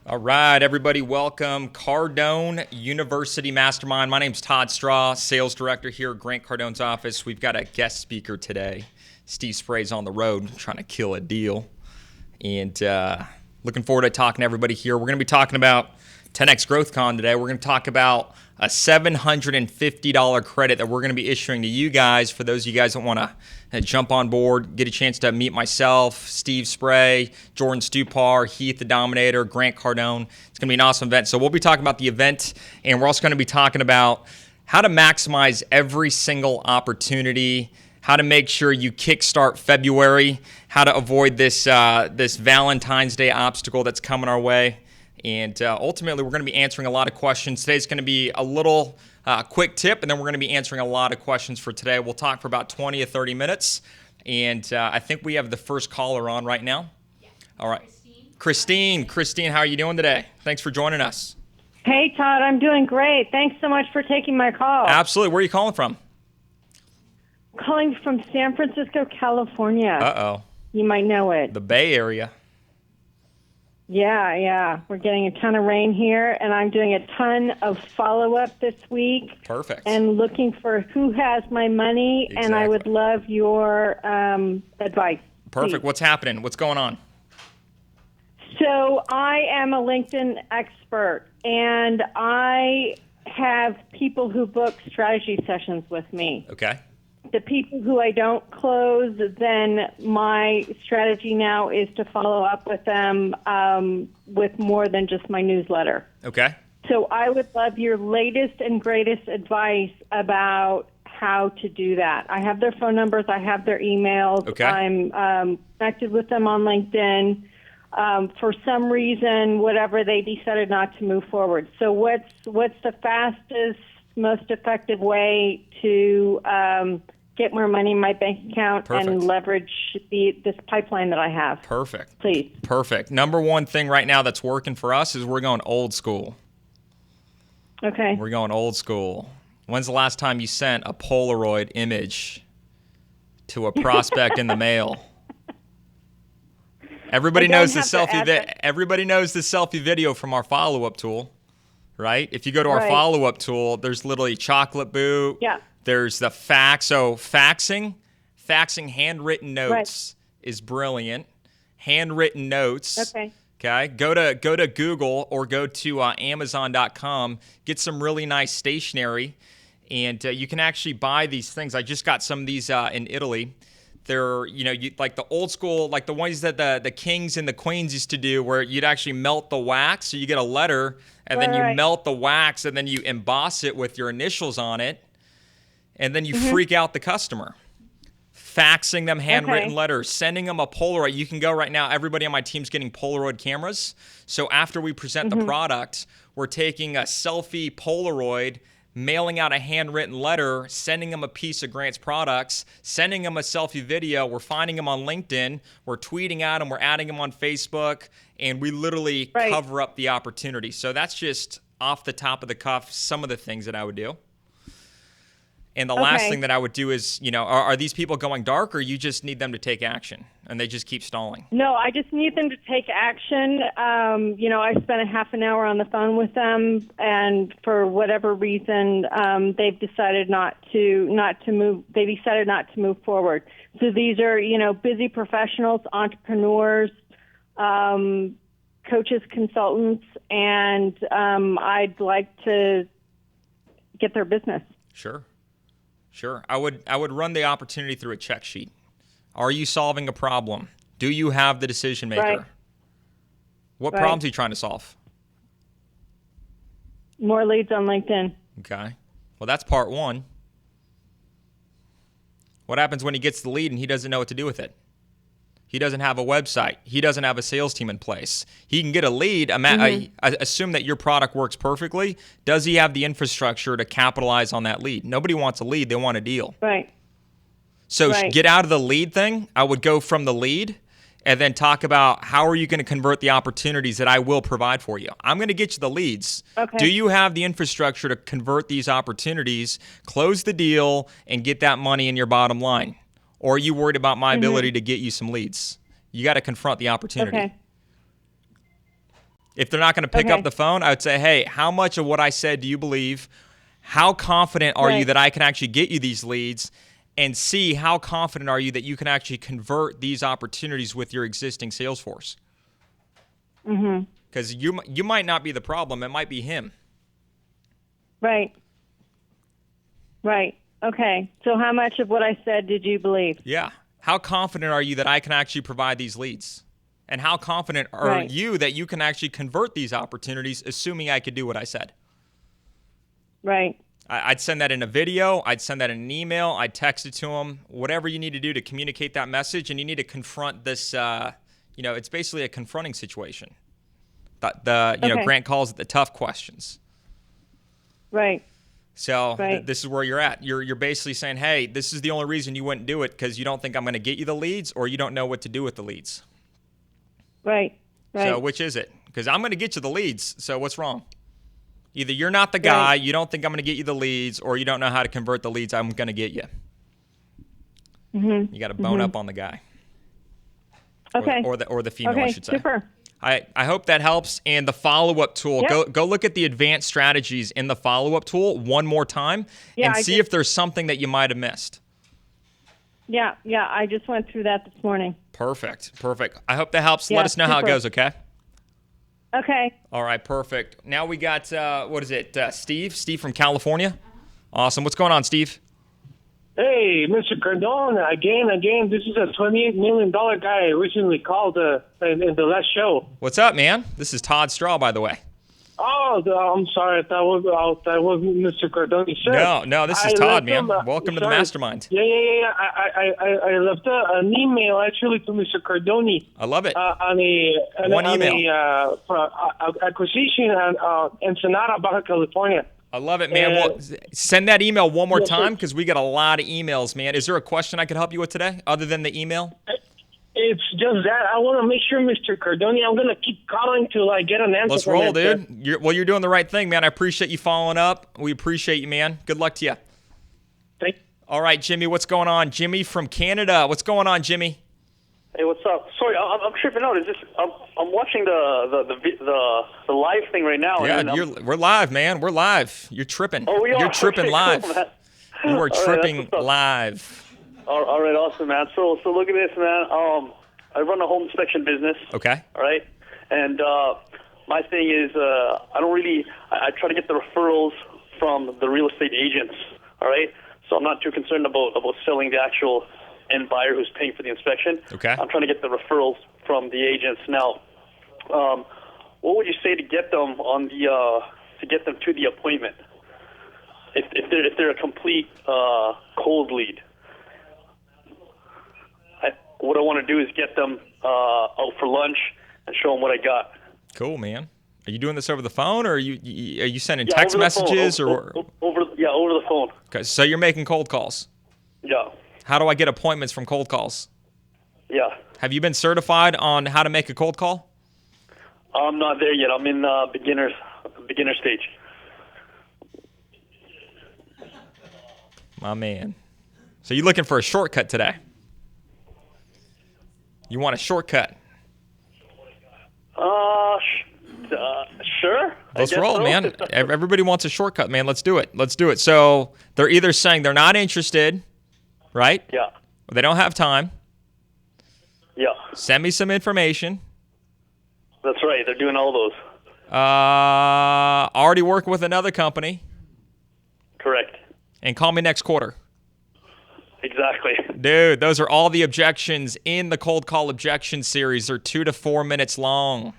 All right, everybody, welcome. Cardone University Mastermind. My name's Todd Straw, sales director here at Grant Cardone's office. We've got a guest speaker today. Steve Spray's on the road trying to kill a deal. And looking forward to talking to everybody here. We're going to be talking about 10X Growth Con today. We're going to talk about a $750 credit that we're going to be issuing to you guys. For those of you guys that want to jump on board, get a chance to meet myself, Steve Spray, Jordan Stupar, Heath the Dominator, Grant Cardone. It's going to be an awesome event. So we'll be talking about the event, and we're also going to be talking about how to maximize every single opportunity, how to make sure you kickstart February, how to avoid this Valentine's Day obstacle that's coming our way. And ultimately, we're going to be answering a lot of questions. Today's going to be a little quick tip, and then we're going to be answering a lot of questions for today. We'll talk for about 20 or 30 minutes. And I think we have the first caller on right now. Yeah. All right. Christine, how are you doing today? Thanks for joining us. Hey, Todd, I'm doing great. Thanks so much for taking my call. Absolutely. Where are you calling from? Calling from San Francisco, California. Uh-oh. You might know it. The Bay Area. Yeah. We're getting a ton of rain here, and I'm doing a ton of follow-up this week. Perfect. And looking for who has my money, Exactly. and I would love your advice. Perfect. Please. What's happening? What's going on? So I am a LinkedIn expert, and I have people who book strategy sessions with me. Okay. The people who I don't close, then my strategy now is to follow up with them with more than just my newsletter. Okay. So I would love your latest and greatest advice about how to do that. I have their phone numbers. I have their emails. Okay. I'm connected with them on LinkedIn. For some reason, whatever, they decided not to move forward. So what's the fastest, most effective way to get more money in my bank account Perfect. and leverage this pipeline that I have? Perfect. Please. Perfect. Number one thing right now that's working for us is we're going old school. Okay. We're going old school. When's the last time you sent a Polaroid image to a prospect in the mail? Everybody knows the selfie. Everybody knows the selfie video from our follow-up tool, right? If you go to our follow-up tool, there's literally chocolate boot. Yeah. There's the fax. So faxing handwritten notes is brilliant. Handwritten notes. Okay. Okay. Go to Google or go to Amazon.com. Get some really nice stationery, and you can actually buy these things. I just got some of these in Italy. They're, like the old school, like the ones that the kings and the queens used to do, where you'd actually melt the wax. So you get a letter, and then you melt the wax, and then you emboss it with your initials on it, and then you freak out the customer. Faxing them handwritten letters, sending them a Polaroid. You can go right now. Everybody on my team's getting Polaroid cameras. So after we present the product, we're taking a selfie Polaroid, mailing out a handwritten letter, sending them a piece of Grant's products, sending them a selfie video. We're finding them on LinkedIn. We're tweeting at them. We're adding them on Facebook. And we literally cover up the opportunity. So that's just off the top of the cuff, some of the things that I would do. And the last thing that I would do is, are these people going dark, or you just need them to take action and they just keep stalling? No, I just need them to take action. I spent a half an hour on the phone with them, and for whatever reason, they've decided not to move. They decided not to move forward. So these are, busy professionals, entrepreneurs, coaches, consultants, and I'd like to get their business. Sure. I would run the opportunity through a check sheet. Are you solving a problem? Do you have the decision maker? Right. What problems are you trying to solve? More leads on LinkedIn. Okay. Well, that's part one. What happens when he gets the lead and he doesn't know what to do with it? He doesn't have a website. He doesn't have a sales team in place. He can get a lead. I assume that your product works perfectly. Does he have the infrastructure to capitalize on that lead? Nobody wants a lead. They want a deal. Right. So get out of the lead thing. I would go from the lead and then talk about how are you going to convert the opportunities that I will provide for you. I'm going to get you the leads. Okay. Do you have the infrastructure to convert these opportunities, close the deal, and get that money in your bottom line? Or are you worried about my ability to get you some leads? You got to confront the opportunity. Okay. If they're not going to pick up the phone, I would say, hey, how much of what I said do you believe? How confident are you that I can actually get you these leads? And C, how confident are you that you can actually convert these opportunities with your existing sales force? Because you might not be the problem. It might be him. Right. Okay. So how much of what I said did you believe? Yeah. How confident are you that I can actually provide these leads? And how confident are you that you can actually convert these opportunities, assuming I could do what I said? Right. I'd send that in a video. I'd send that in an email. I'd text it to them. Whatever you need to do to communicate that message, and you need to confront this. It's basically a confronting situation. Grant calls it the tough questions. Right. So this is where you're at. You're basically saying, hey, this is the only reason you wouldn't do it because you don't think I'm going to get you the leads, or you don't know what to do with the leads. Right. So which is it? Because I'm going to get you the leads. So what's wrong? Either you're not the guy, you don't think I'm going to get you the leads, or you don't know how to convert the leads I'm going to get you. You got to bone up on the guy. Okay. Or the female, I should say. Super. I hope that helps. And the follow-up tool, go look at the advanced strategies in the follow-up tool one more time and see if there's something that you might have missed. Yeah, I just went through that this morning. Perfect. I hope that helps. Let us know how it goes, okay? Okay. All right, perfect. Now we got, Steve? Steve from California? Awesome. What's going on, Steve? Hey, Mr. Cardone, again, this is a $28 million guy I recently called in the last show. What's up, man? This is Todd Straw, by the way. Oh, I'm sorry. That was Mr. Cardone. No, this is Todd, man. Welcome to the Mastermind. Yeah. I left an email, actually, to Mr. Cardone. I love it. On email. Acquisition in Ensenada, Baja California. I love it, man. Well, send that email one more time because we get a lot of emails, man. Is there a question I could help you with today other than the email? It's just that I want to make sure, Mr. Cardone, I'm going to keep calling till I get an answer. Let's roll, dude. You're doing the right thing, man. I appreciate you following up. We appreciate you, man. Good luck to you. Thanks. All right, Jimmy, what's going on? Jimmy from Canada. What's going on, Jimmy? Hey, what's up? Sorry, I'm tripping out. Is this? I'm watching the live thing right now. Yeah, we're live, man. We're live. You're tripping. Oh, we are. You're tripping live. Cool, you are tripping live. All right, awesome, man. So look at this, man. I run a home inspection business. Okay. All right, and my thing is I try to get the referrals from the real estate agents. All right, so I'm not too concerned about selling the actual end buyer who's paying for the inspection. Okay. I'm trying to get the referrals from the agents. Now, what would you say to get them to the appointment? If they're a complete cold lead, what I want to do is get them out for lunch and show them what I got. Cool, man. Are you doing this over the phone, or are you sending text messages, over the phone? Okay, so you're making cold calls. Yeah. How do I get appointments from cold calls? Yeah. Have you been certified on how to make a cold call? I'm not there yet. I'm in beginner stage. My man. So you're looking for a shortcut today? You want a shortcut? Sure. Let's roll, man. Everybody wants a shortcut, man. Let's do it. So they're either saying they're not interested, right? Yeah. Or they don't have time. Yeah. Send me some information. That's right. They're doing all those. Already working with another company. Correct. And call me next quarter. Exactly. Dude, those are all the objections in the cold call objection series. They're 2 to 4 minutes long.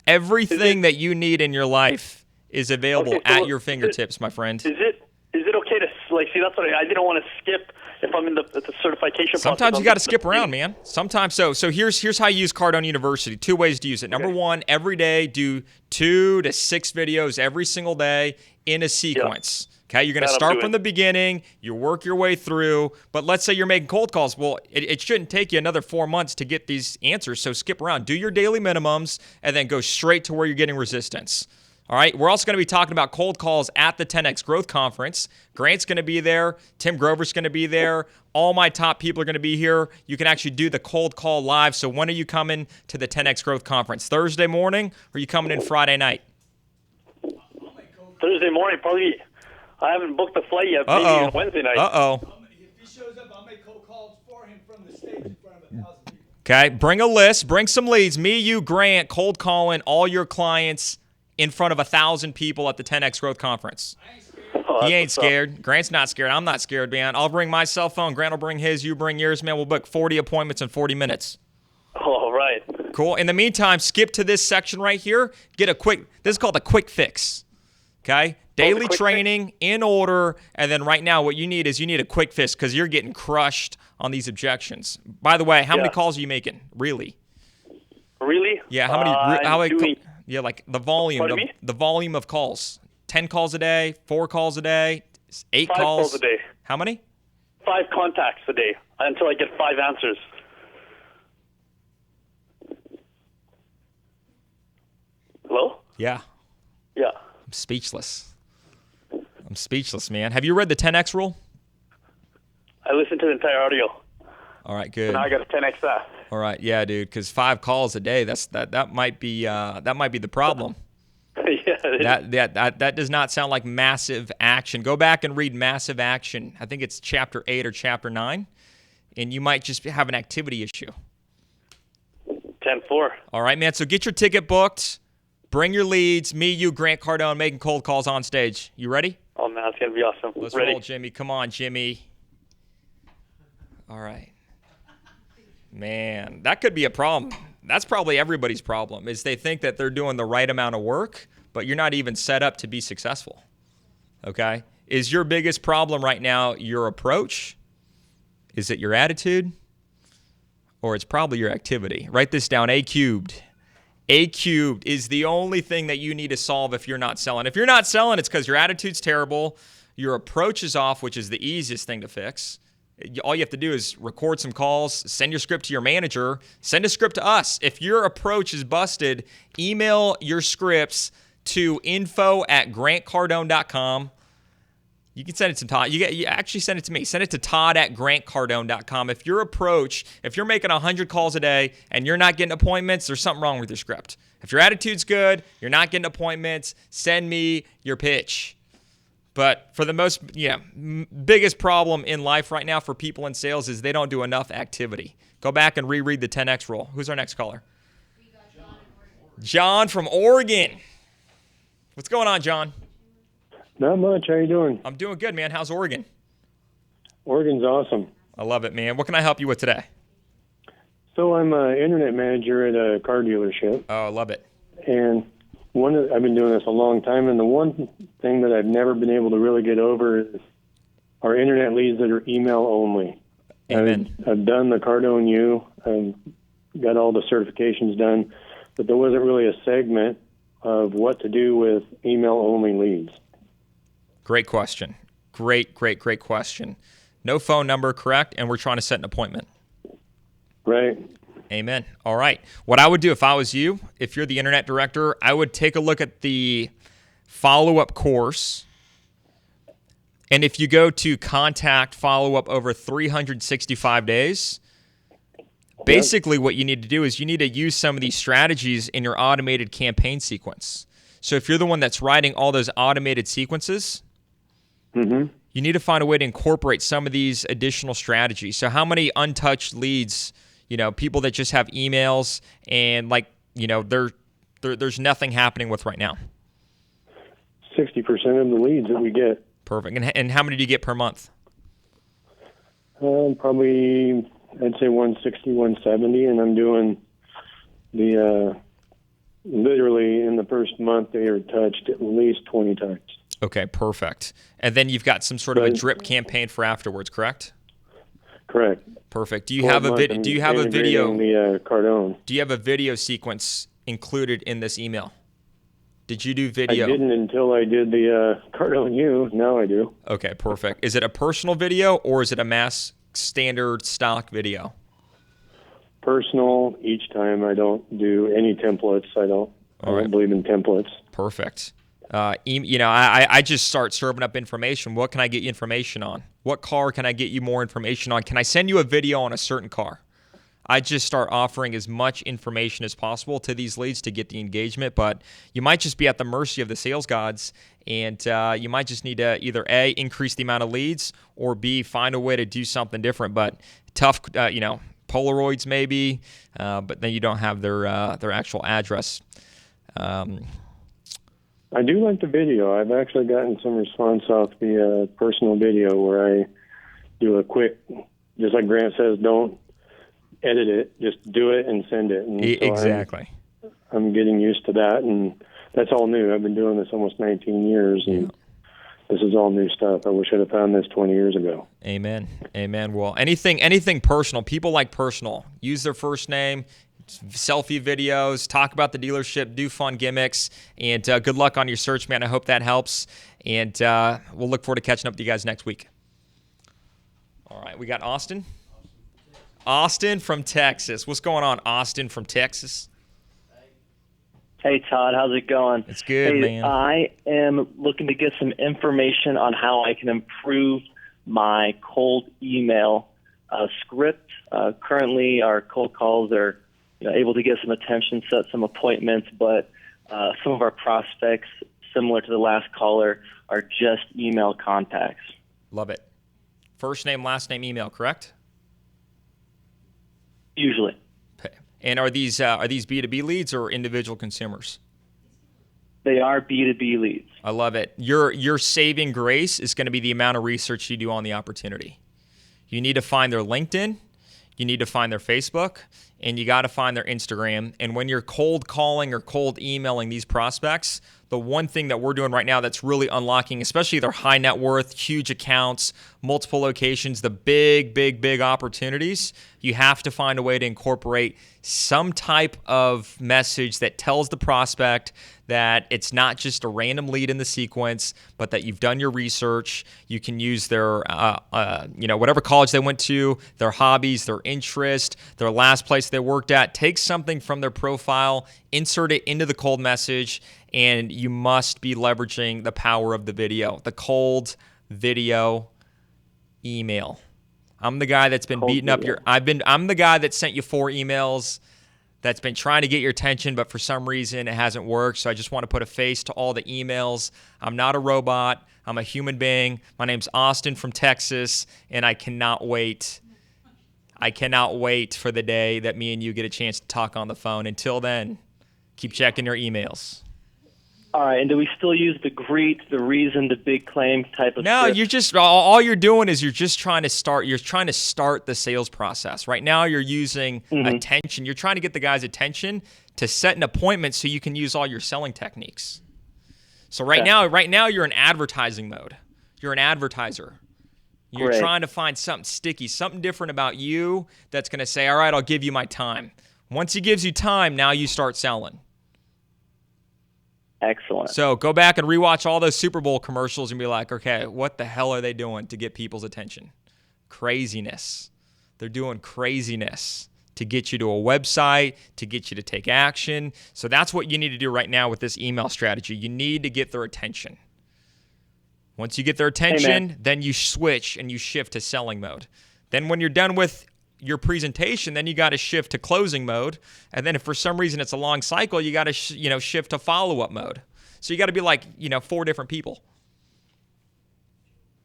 Everything that you need in your life is available at your fingertips, my friend. Is it okay to see? That's what I didn't want to skip if I'm in the certification process. Sometimes you got to skip around, man. Sometimes so here's how you use Cardone University. 2 ways to use it. Number 1, every day do 2 to 6 videos every single day in a sequence. Yeah. Okay, you're going to start from the beginning, you work your way through, but let's say you're making cold calls. Well, it shouldn't take you another 4 months to get these answers, so skip around. Do your daily minimums, and then go straight to where you're getting resistance. All right. We're also going to be talking about cold calls at the 10X Growth Conference. Grant's going to be there. Tim Grover's going to be there. All my top people are going to be here. You can actually do the cold call live. So when are you coming to the 10X Growth Conference? Thursday morning, or are you coming in Friday night? Thursday morning, probably. I haven't booked the flight yet. Maybe even Wednesday night. If he shows up, I'll make cold calls for him from the stage in front of 1,000 people. Okay. Bring a list. Bring some leads. Me, you, Grant, cold calling all your clients in front of 1,000 people at the 10X Growth Conference. He ain't scared. Grant's not scared. I'm not scared, man. I'll bring my cell phone. Grant will bring his. You bring yours, man. We'll book 40 appointments in 40 minutes. All right. Cool. In the meantime, skip to this section right here. This is called a quick fix. Okay? Daily training in order. And then right now, what you need is a quick fix because you're getting crushed on these objections. By the way, how many calls are you making? Really? Really? Yeah. Yeah, like the volume. The volume of calls. 10 calls a day, 4 calls a day, 8 5 calls a day. How many? 5 contacts a day until I get 5 answers. Hello? Yeah. Yeah. I'm speechless, man. Have you read the 10X rule? I listened to the entire audio. All right, good. Now I got a 10X that. All right, yeah, dude, because 5 calls a day, that might be the problem. Yeah. That does not sound like massive action. Go back and read Massive Action. I think it's chapter 8 or chapter 9, and you might just have an activity issue. 10-4. All right, man. So get your ticket booked. Bring your leads. Me, you, Grant Cardone, making cold calls on stage. You ready? Oh man, it's gonna be awesome. Let's Ready. roll, Jimmy. Come on, Jimmy. All right. Man, that could be a problem. That's probably everybody's problem, is they think that they're doing the right amount of work, but you're not even set up to be successful. Okay? Is your biggest problem right now your approach? Is it your attitude? Or it's probably your activity? Write this down, A cubed. A cubed is the only thing that you need to solve if you're not selling. If you're not selling, it's because your attitude's terrible, your approach is off, which is the easiest thing to fix. All you have to do is record some calls, send your script to your manager, send a script to us. If your approach is busted, email your scripts to info@grantcardone.com. You can send it to Todd. You actually send it to me. Send it to todd@grantcardone.com. If your approach, if you're making 100 calls a day and you're not getting appointments, there's something wrong with your script. If your attitude's good, you're not getting appointments, send me your pitch. But for the biggest problem in life right now for people in sales is they don't do enough activity. Go back and reread the 10X rule. Who's our next caller? We got John from Oregon. What's going on, John? Not much. How you doing? I'm doing good, man. How's Oregon? Oregon's awesome. I love it, man. What can I help you with today? So I'm an internet manager at a car dealership, Oh, I love it. and I've been doing this a long time, and the one thing that I've never been able to really get over is our internet leads that are email only. Amen. I've done the Cardone U, I've got all the certifications done, but there wasn't really a segment of what to do with email only leads. Great question. Great question. No phone number, correct? And we're trying to set an appointment. Right. Amen. All right. What I would do if I was you, if you're the internet director, I would take a look at the follow-up course. And if you go to contact follow-up over 365 days, basically what you need to do is you need to use some of these strategies in your automated campaign sequence. So if you're the one that's writing all those automated sequences, you need to find a way to incorporate some of these additional strategies. So how many untouched leads, people that just have emails and there's nothing happening with right now? 60% of the leads that we get. Perfect. And how many do you get per month? Probably, I'd say 160, 170, and I'm doing literally in the first month they are touched at least 20 times. Okay, perfect. And then you've got some sort of a drip campaign for afterwards, correct? Correct. Perfect. Do you have a video? The Cardone. Do you have a video sequence included in this email? Did you do video? I didn't until I did the Cardone U. Now I do. Okay, perfect. Is it a personal video or is it a mass standard stock video? Personal each time. I don't do any templates. I don't believe in templates. Perfect. I just start serving up information. What can I get you information on? What car can I get you more information on? Can I send you a video on a certain car? I just start offering as much information as possible to these leads to get the engagement, but you might just be at the mercy of the sales gods, and you might just need to either A, increase the amount of leads, or B, find a way to do something different. But tough, Polaroids maybe, but then you don't have their actual address. I do like the video. I've actually gotten some response off the personal video where I do a quick, just like Grant says, don't edit it, just do it and send it. And so exactly. I'm getting used to that, and that's all new. I've been doing this almost 19 years, and this is all new stuff. I wish I'd have found this 20 years ago. Amen. Well, anything personal. People like personal. Use their first name, selfie videos, talk about the dealership, do fun gimmicks, and good luck on your search, man. I hope that helps, and we'll look forward to catching up with you guys next week. All right, we got Austin. Austin from Texas. What's going on, Austin from Texas? Hey, Todd. How's it going? It's good, man. I am looking to get some information on how I can improve my cold email script. Currently, our cold calls are able to get some attention, set some appointments, but some of our prospects, similar to the last caller, are just email contacts. Love it. First name, last name, email, correct? Usually. Okay. And are these B2B leads or individual consumers? They are B2B leads. I love it. Your saving grace is going to be the amount of research you do on the opportunity. You need to find their LinkedIn, you need to find their Facebook, and you got to find their Instagram. And when you're cold calling or cold emailing these prospects, the one thing that we're doing right now that's really unlocking, especially their high net worth, huge accounts, multiple locations, the big opportunities, you have to find a way to incorporate some type of message that tells the prospect that it's not just a random lead in the sequence, but that you've done your research. You can use their, whatever college they went to, their hobbies, their interest, their last place they worked at. Take something from their profile, insert it into the cold message, and you must be leveraging the power of the video, the cold video email. I'm the guy that's been beating up your. I'm the guy that sent you 4 emails, that's been trying to get your attention, but for some reason it hasn't worked. So I just want to put a face to all the emails. I'm not a robot. I'm a human being. My name's Austin from Texas, and I cannot wait. I cannot wait for the day that me and you get a chance to talk on the phone. Until then, keep checking your emails. All right, and do we still use the greet, the reason, the big claim type of No, script? you're just all you're doing is you're just trying to start. You're trying to start the sales process. Right now, you're using attention. You're trying to get the guy's attention to set an appointment so you can use all your selling techniques. So right now, you're in advertising mode. You're an advertiser. You're trying to find something sticky, something different about you that's going to say, all right, I'll give you my time. Once he gives you time, now you start selling. Excellent. So go back and rewatch all those Super Bowl commercials and be like, okay, what the hell are they doing to get people's attention? Craziness. They're doing craziness to get you to a website, to get you to take action. So that's what you need to do right now with this email strategy. You need to get their attention. Once you get their attention, then you switch and you shift to selling mode. Then when you're done with your presentation, then you got to shift to closing mode. And then if for some reason it's a long cycle, you got to shift to follow-up mode. So you got to be like 4 different people.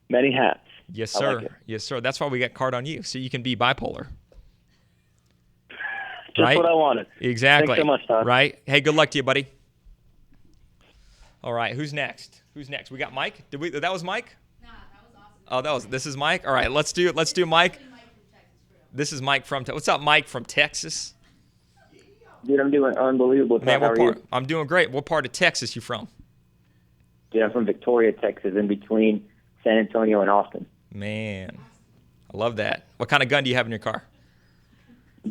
Many hats. Yes, sir. Like it. Yes, sir. That's why we got Cardone U, so you can be bipolar. Just right? what I wanted. Exactly. Thanks so much, Todd. Right? Hey, good luck to you, buddy. All right, who's next? We got Mike. That was Mike? Nah, that was awesome. Oh, this is Mike. All right, let's do Mike. This is Mike from what's up, Mike from Texas? Dude, I'm doing unbelievable. Man, How are you? I'm doing great. What part of Texas you from? Dude, I'm from Victoria, Texas, in between San Antonio and Austin. Man, I love that. What kind of gun do you have in your car?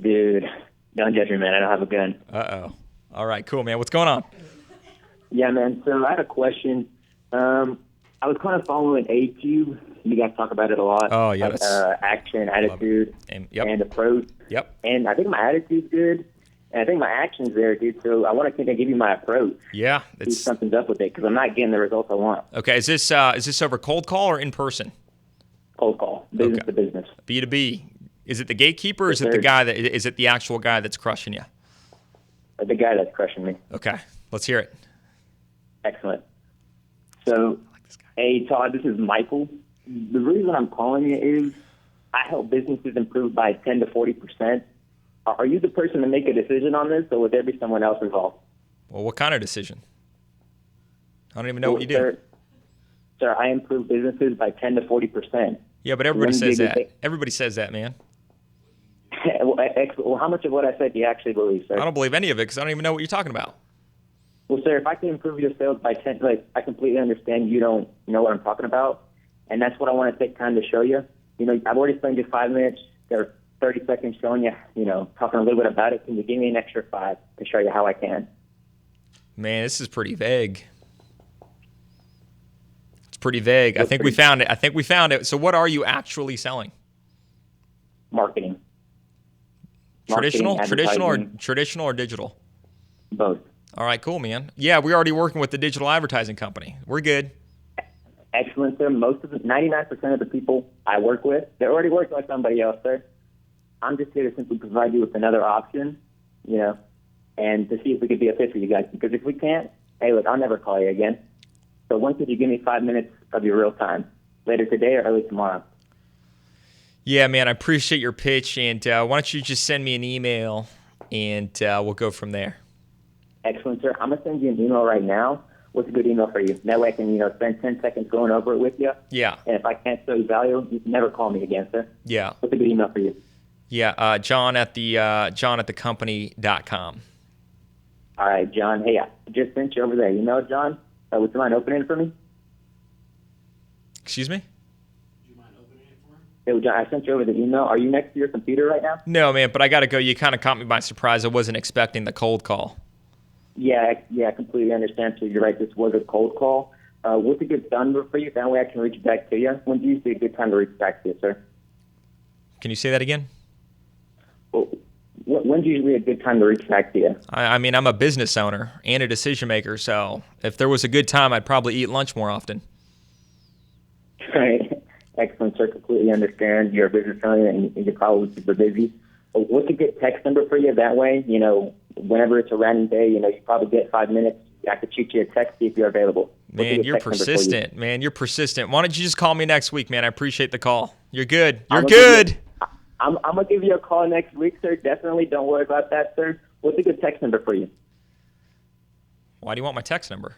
Dude, don't judge me, man. I don't have a gun. Uh-oh. All right, cool, man. What's going on? Yeah, man. So I had a question. I was kind of following AQ. You guys talk about it a lot. Oh, yeah. Like, action, attitude, and approach. Yep. And I think my attitude's good. And I think my action's there, dude. So I want to kind of give you my approach. Yeah. See if something's up with it because I'm not getting the results I want. Okay. Is this over cold call or in person? Cold call, business to business. B2B. Is it the gatekeeper or is it the guy is it the actual guy that's crushing you? The guy that's crushing me. Okay. Let's hear it. Excellent. So, hey, Todd, this is Michael. The reason I'm calling you is I help businesses improve by 10 to 40%. Are you the person to make a decision on this, or would there be someone else involved? Well, what kind of decision? I don't even know what you do. Sir, I improve businesses by 10 to 40%. Yeah, but everybody says that. Everybody says that, man. Well, how much of what I said do you actually believe, sir? I don't believe any of it because I don't even know what you're talking about. Well, sir, if I can improve your sales by 10, I completely understand you don't know what I'm talking about, and that's what I want to take time to show you. I've already spent you 5 minutes. There are 30 seconds showing you, talking a little bit about it. Can you give me an extra 5 to show you how I can? Man, this is pretty vague. It's pretty vague. I think we found it. So what are you actually selling? Marketing. Traditional or digital? Both. All right, cool, man. Yeah, we're already working with the digital advertising company. We're good. Excellent, sir. 99% of the people I work with, they're already working with somebody else, sir. I'm just here to simply provide you with another option, and to see if we could be a fit for you guys. Because if we can't, hey, look, I'll never call you again. So when could you give me 5 minutes of your real time? Later today or early tomorrow? Yeah, man, I appreciate your pitch. And why don't you just send me an email, and we'll go from there. Excellent, sir. I'm going to send you an email right now. What's a good email for you? That way I can, spend 10 seconds going over it with you. Yeah. And if I can't show you value, you can never call me again, sir. Yeah. What's a good email for you? Yeah, John at company.com. All right, John. Hey, I just sent you over there. John? Would you mind opening it for me? Excuse me? Would you mind opening it for me? Hey, John, I sent you over the email. Are you next to your computer right now? No, man, but I got to go. You kind of caught me by surprise. I wasn't expecting the cold call. Yeah, I completely understand. So you're right. This was a cold call. What's a good number for you? That way I can reach back to you. When do you see a good time to reach back to you, sir? Can you say that again? Well, when's usually a good time to reach back to you? I mean, I'm a business owner and a decision maker, so if there was a good time, I'd probably eat lunch more often. Right. Excellent, sir. Completely understand. You're a business owner and you're probably super busy. But what's a good text number for you? That way, whenever it's a random day, you probably get 5 minutes. I could shoot you a text, see if you're available. Man, you're persistent. Man, you're persistent. Why don't you just call me next week, man? I appreciate the call. You're good. You're good. I'm going to give you a call next week, sir. Definitely. Don't worry about that, sir. What's a good text number for you? Why do you want my text number?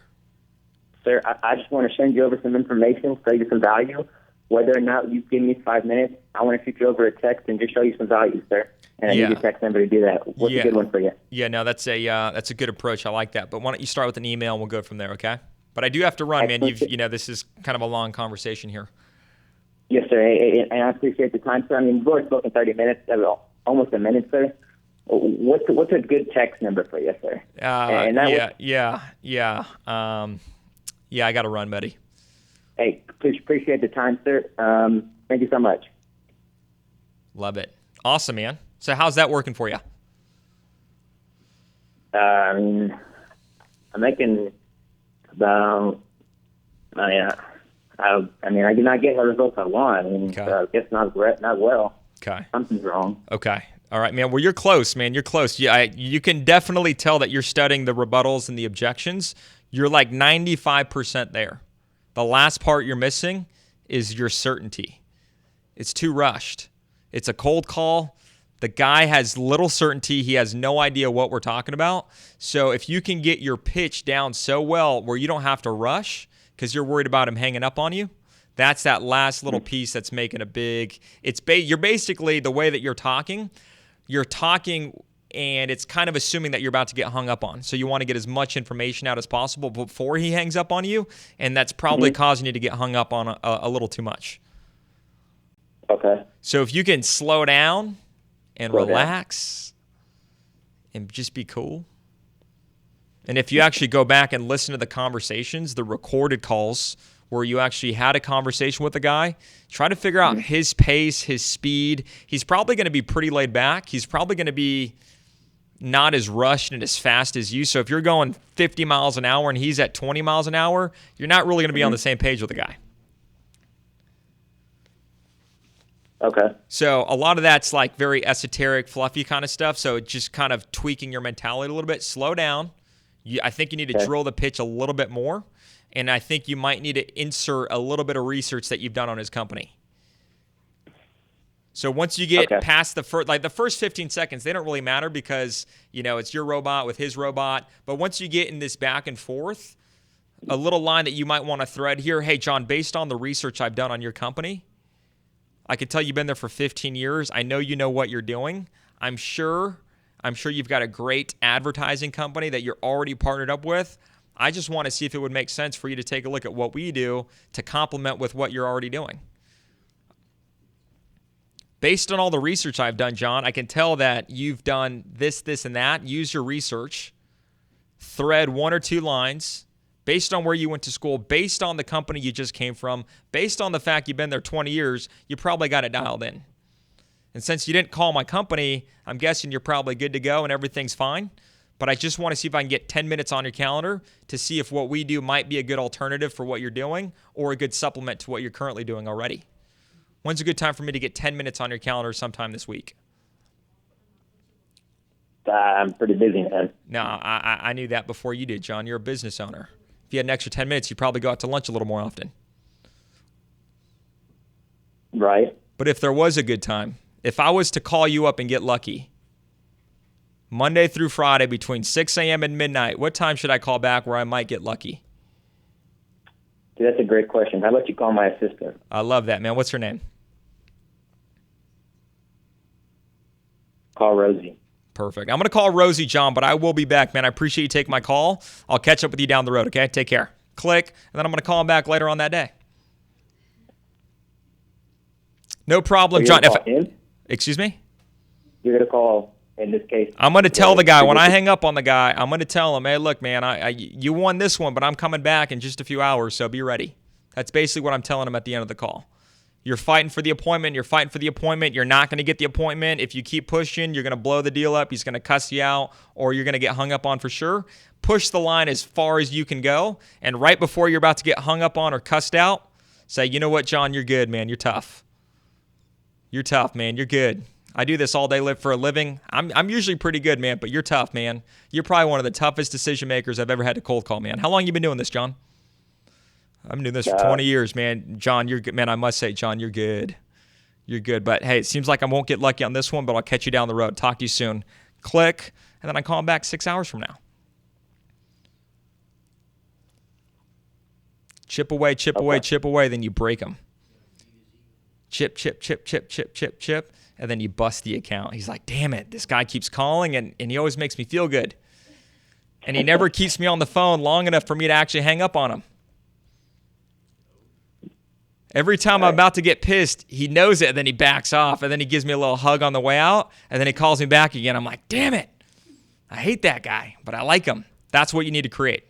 Sir, I just want to send you over some information, show you some value. Whether or not you give me 5 minutes, I want to shoot you over a text and just show you some value, sir. And I need your text number to do that. What's a good one for you? Yeah, no, that's a good approach. I like that. But why don't you start with an email and we'll go from there, okay? But I do have to run, man. This is kind of a long conversation here. Yes, sir. And I appreciate the time, sir. I mean, we've already spoken 30 minutes, almost a minute, sir. What's a good text number for you, sir? I got to run, buddy. Hey, please appreciate the time, sir. Thank you so much. Love it. Awesome, man. So how's that working for you? I'm making about, I'm not getting the results I want. I guess not well. Okay. Something's wrong. Okay. All right, man. Well, you're close, man. You're close. Yeah, you can definitely tell that you're studying the rebuttals and the objections. You're like 95% there. The last part you're missing is your certainty. It's too rushed. It's a cold call. The guy has little certainty. He has no idea what we're talking about. So if you can get your pitch down so well where you don't have to rush because you're worried about him hanging up on you, that's that last little piece that's making a big – you're basically the way that you're talking and it's kind of assuming that you're about to get hung up on. So you want to get as much information out as possible before he hangs up on you, and that's probably causing you to get hung up on a little too much. Okay. So if you can slow down and relax and just be cool. And if you actually go back and listen to the conversations, the recorded calls where you actually had a conversation with a guy, try to figure out his pace, his speed. He's probably going to be pretty laid back. He's probably going to be, not as rushed and as fast as you. So if you're going 50 miles an hour and he's at 20 miles an hour, you're not really going to be on the same page with the guy. Okay. So a lot of that's like very esoteric, fluffy kind of stuff. So just kind of tweaking your mentality a little bit. Slow down. I think you need to drill the pitch a little bit more. And I think you might need to insert a little bit of research that you've done on his company. So once you get past the first 15 seconds, they don't really matter because, it's your robot with his robot. But once you get in this back and forth, a little line that you might want to thread here, hey, John, based on the research I've done on your company, I could tell you've been there for 15 years. I know you know what you're doing. I'm sure you've got a great advertising company that you're already partnered up with. I just want to see if it would make sense for you to take a look at what we do to complement with what you're already doing. Based on all the research I've done, John, I can tell that you've done this, and that. Use your research. Thread 1 or 2 lines based on where you went to school, based on the company you just came from, based on the fact you've been there 20 years, you probably got it dialed in. And since you didn't call my company, I'm guessing you're probably good to go and everything's fine. But I just want to see if I can get 10 minutes on your calendar to see if what we do might be a good alternative for what you're doing or a good supplement to what you're currently doing already. When's a good time for me to get 10 minutes on your calendar sometime this week? I'm pretty busy, man. No, I knew that before you did, John. You're a business owner. If you had an extra 10 minutes, you'd probably go out to lunch a little more often. Right. But if there was a good time, if I was to call you up and get lucky, Monday through Friday between 6 a.m. and midnight, what time should I call back where I might get lucky? Dude, that's a great question. How about you call my assistant? I love that, man. What's her name? Call Rosie. Perfect. I'm going to call Rosie, John, but I will be back, man. I appreciate you taking my call. I'll catch up with you down the road, okay? Take care. Click, and then I'm going to call him back later on that day. No problem, John. Excuse me? You're going to call, in this case. I'm going to tell the guy, when I hang up on the guy, I'm going to tell him, hey, look, man, you won this one, but I'm coming back in just a few hours, so be ready. That's basically what I'm telling him at the end of the call. You're fighting for the appointment. You're fighting for the appointment. You're not going to get the appointment. If you keep pushing, you're going to blow the deal up. He's going to cuss you out, or you're going to get hung up on for sure. Push the line as far as you can go, and right before you're about to get hung up on or cussed out, say, you know what, John, you're good, man. You're tough. You're tough, man. You're good. I do this all day for a living. I'm usually pretty good, man, but you're tough, man. You're probably one of the toughest decision makers I've ever had to cold call, man. How long you been doing this, John? I've been doing this for 20 years, man. John, you're good. Man, I must say, John, you're good. You're good. But, hey, it seems like I won't get lucky on this one, but I'll catch you down the road. Talk to you soon. Click, and then I call him back 6 hours from now. Chip away, chip away, chip away, then you break them. Chip, chip, chip, chip, chip, chip, chip, and then you bust the account. He's like, damn it, this guy keeps calling, and he always makes me feel good. And he never keeps me on the phone long enough for me to actually hang up on him. Every time I'm about to get pissed, he knows it, and then he backs off, and then he gives me a little hug on the way out, and then he calls me back again. I'm like, damn it. I hate that guy, but I like him. That's what you need to create.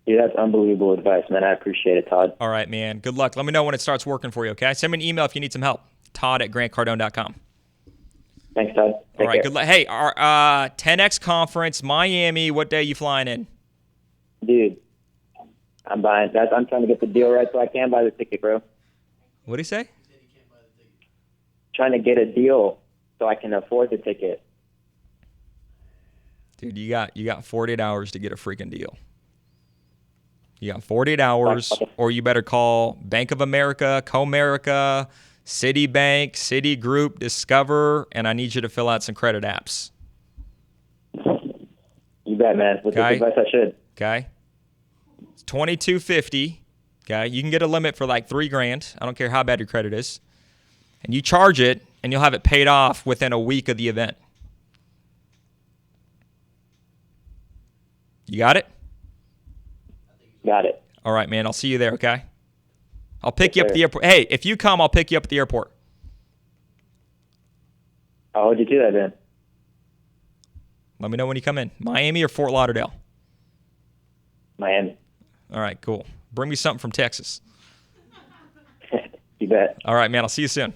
Yeah, that's unbelievable advice, man. I appreciate it, Todd. All right, man. Good luck. Let me know when it starts working for you, okay? Send me an email if you need some help. Todd@grantcardone.com. Thanks, Todd. All right, good luck. Hey, our 10X conference, Miami, what day are you flying in? Dude, I'm buying that. I'm trying to get the deal right so I can buy the ticket, bro. What did he say? Trying to get a deal so I can afford the ticket. Dude, you got 48 hours to get a freaking deal. You got 48 hours, or you better call Bank of America, Comerica, Citibank, Citigroup, Discover, and I need you to fill out some credit apps. You bet, man. With this advice, I should. Okay. It's $22.50. Okay. You can get a limit for like $3,000. I don't care how bad your credit is. And you charge it, and you'll have it paid off within a week of the event. You got it? Got it. All right, man. I'll see you there, okay? I'll pick you up at the airport. Hey, if you come, I'll pick you up at the airport. I'll hold you to that, then. Let me know when you come in. Miami or Fort Lauderdale? Miami. All right, cool. Bring me something from Texas. You bet. All right, man. I'll see you soon.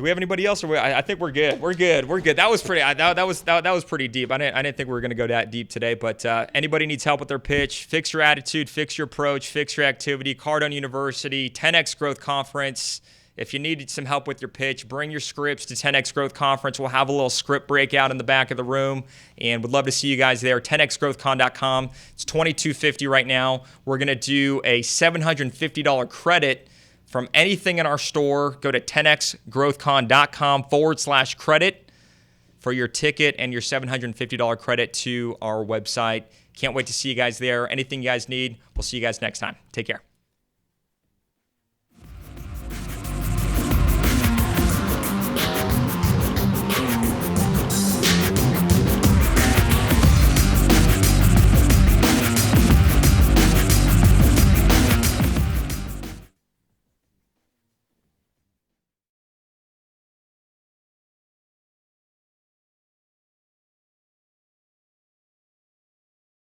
Do we have anybody else? Or I think we're good. We're good. That was pretty. That was pretty deep. I didn't think we were going to go that deep today. But anybody needs help with their pitch, fix your attitude, fix your approach, fix your activity. Cardone University, 10X Growth Conference. If you need some help with your pitch, bring your scripts to 10X Growth Conference. We'll have a little script breakout in the back of the room, and would love to see you guys there. 10xgrowthcon.com. It's $22.50 right now. We're going to do a $750 credit from anything in our store. Go to 10xgrowthcon.com/credit for your ticket and your $750 credit to our website. Can't wait to see you guys there. Anything you guys need, we'll see you guys next time. Take care.